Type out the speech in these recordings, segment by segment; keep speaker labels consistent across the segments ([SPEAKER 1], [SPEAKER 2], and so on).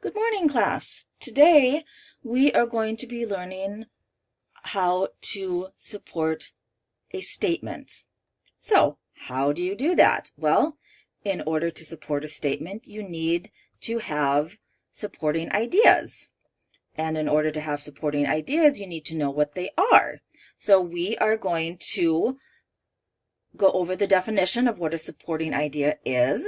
[SPEAKER 1] Good morning, class. Today we are going to be learning how to support a statement. So, how do you do that? Well, in order to support a statement, you need to have supporting ideas. And in order to have supporting ideas, you need to know what they are. So we are going to go over the definition of what a supporting idea is.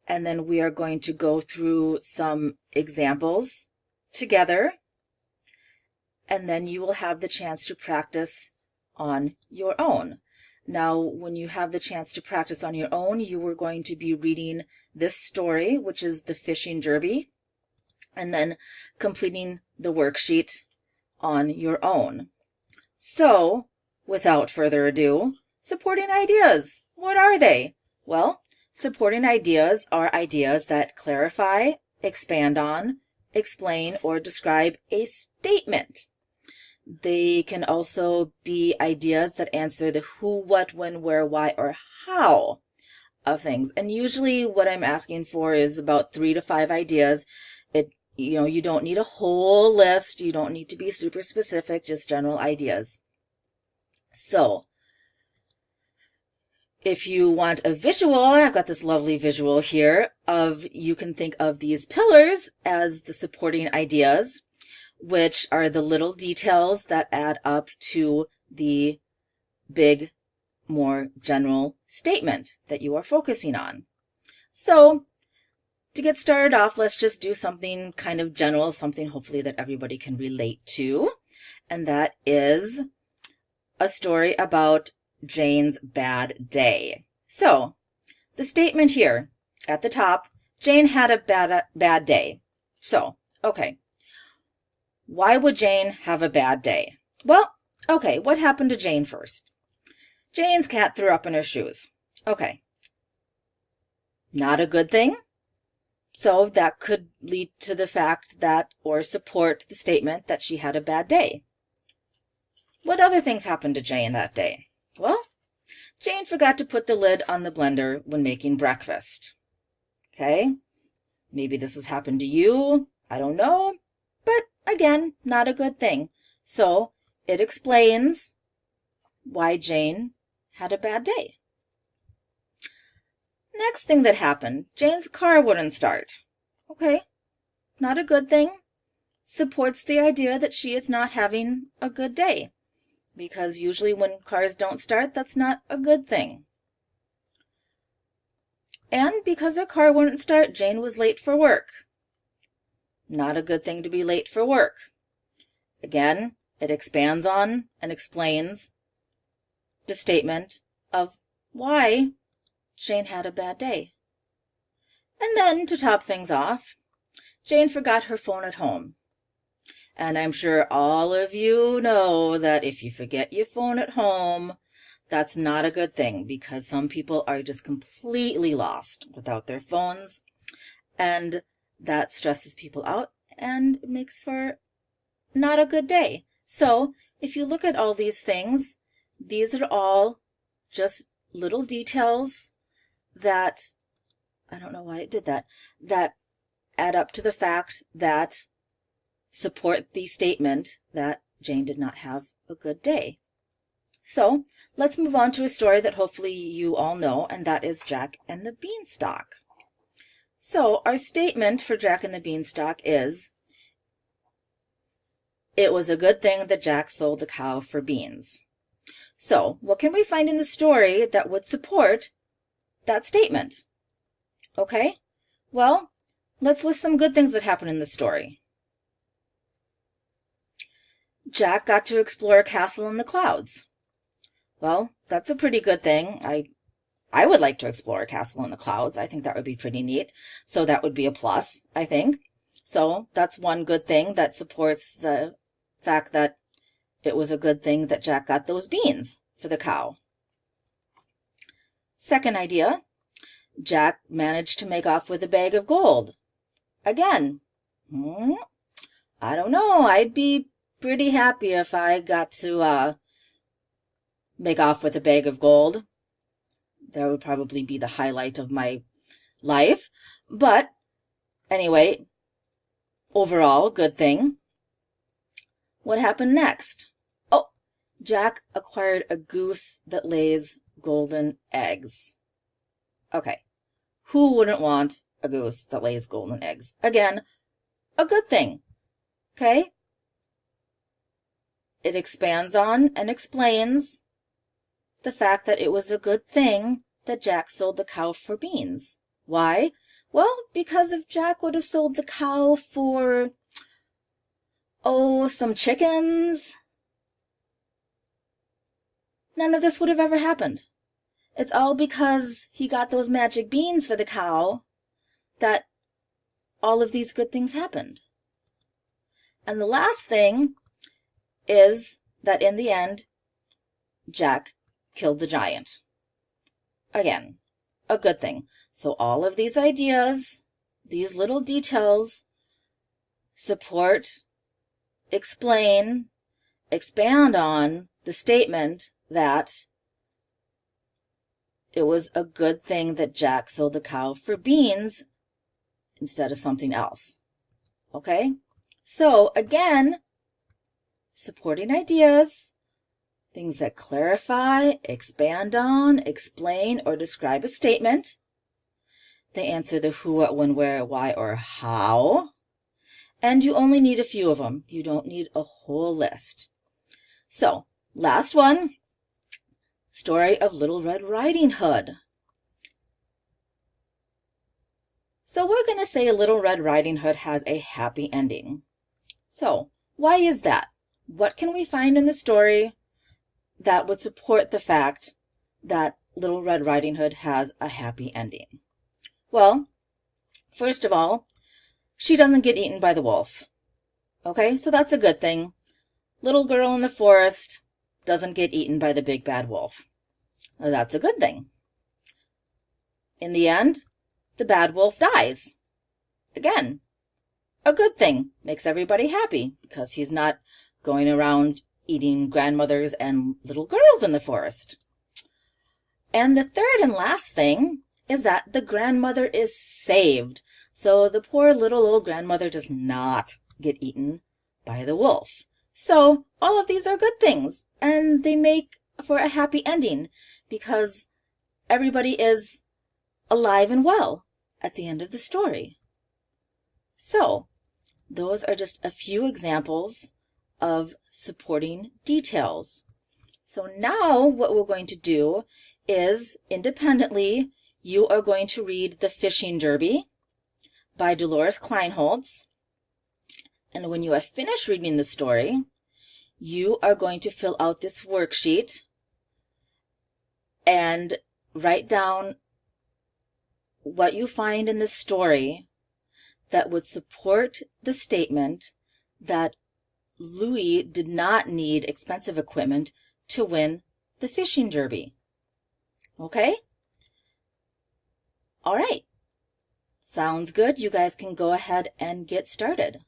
[SPEAKER 1] And then we are going to go through some examples together. And then you will have the chance to practice on your own. Now, when you have the chance to practice on your own, you are going to be reading this story, which is The Fishing Derby, and then completing the worksheet on your own. So, without further ado, supporting ideas. What are they? Well, supporting ideas are ideas that clarify, expand on, explain, or describe a statement. They can also be ideas that answer the who, what, when, where, why, or how of things. And usually what I'm asking for is about 3 to 5 ideas. You don't need a whole list. You don't need to be super specific, just general ideas. So, if you want a visual, I've got this lovely visual here you can think of these pillars as the supporting ideas, which are the little details that add up to the big, more general statement that you are focusing on. So, to get started off, let's just do something kind of general, something hopefully that everybody can relate to, and that is a story about Jane's bad day. So, the statement here at the top, Jane had a bad day. So, okay. Why would Jane have a bad day? Well, okay, what happened to Jane first? Jane's cat threw up in her shoes. Okay. Not a good thing. So that could lead to the fact that, or support the statement that she had a bad day. What other things happened to Jane that day? Well, Jane forgot to put the lid on the blender when making breakfast. Okay, maybe this has happened to you. I don't know. But again, not a good thing. So it explains why Jane had a bad day. Next thing that happened, Jane's car wouldn't start. Okay, not a good thing. Supports the idea that she is not having a good day. Because usually when cars don't start, that's not a good thing. And because her car wouldn't start, Jane was late for work. Not a good thing to be late for work. Again, it expands on and explains the statement of why Jane had a bad day. And then, to top things off, Jane forgot her phone at home. And I'm sure all of you know that if you forget your phone at home, that's not a good thing, because some people are just completely lost without their phones, and that stresses people out and makes for not a good day. So if you look at all these things, these are all just little details that, I don't know why it did that, that add up to the fact that support the statement that Jane did not have a good day. So let's move on to a story that hopefully you all know, and that is Jack and the Beanstalk. So our statement for Jack and the Beanstalk is, it was a good thing that Jack sold the cow for beans. So what can we find in the story that would support that statement? Okay, well, let's list some good things that happen in the story. Jack got to explore a castle in the clouds. Well, that's a pretty good thing. I would like to explore a castle in the clouds. I think that would be pretty neat. So that would be a plus, I think. So that's one good thing that supports the fact that it was a good thing that Jack got those beans for the cow. Second idea, Jack managed to make off with a bag of gold. Again, I don't know. I'd be pretty happy if I got to make off with a bag of gold. That would probably be the highlight of my life. But Anyway, overall, good thing. What happened next? Oh, Jack acquired a goose that lays golden eggs. Okay, who wouldn't want a goose that lays golden eggs? Again, a good thing, okay? It expands on and explains the fact that it was a good thing that Jack sold the cow for beans. Why? Well, because if Jack would have sold the cow for, some chickens, none of this would have ever happened. It's all because he got those magic beans for the cow that all of these good things happened. And the last thing is that in the end, Jack killed the giant. Again, a good thing. So all of these ideas, these little details, support, explain, expand on the statement that it was a good thing that Jack sold the cow for beans instead of something else. Okay? So again, supporting ideas, things that clarify, expand on, explain, or describe a statement. They answer the who, what, when, where, why, or how. And you only need a few of them. You don't need a whole list. So, last one. Story of Little Red Riding Hood. So we're going to say Little Red Riding Hood has a happy ending. So, why is that? What can we find in the story that would support the fact that Little Red Riding Hood has a happy ending? Well, first of all, she doesn't get eaten by the wolf. Okay, so that's a good thing. Little girl in the forest doesn't get eaten by the big bad wolf. That's a good thing. In the end, the bad wolf dies. Again, a good thing. Makes everybody happy because he's not going around eating grandmothers and little girls in the forest. And the third and last thing is that the grandmother is saved. So the poor little old grandmother does not get eaten by the wolf. So all of these are good things, and they make for a happy ending because everybody is alive and well at the end of the story. So those are just a few examples of supporting details. So now what we're going to do is independently, you are going to read The Fishing Derby by Dolores Kleinholz. And when you are finished reading the story, you are going to fill out this worksheet and write down what you find in the story that would support the statement that Louis did not need expensive equipment to win the fishing derby. Okay? All right. Sounds good. You guys can go ahead and get started.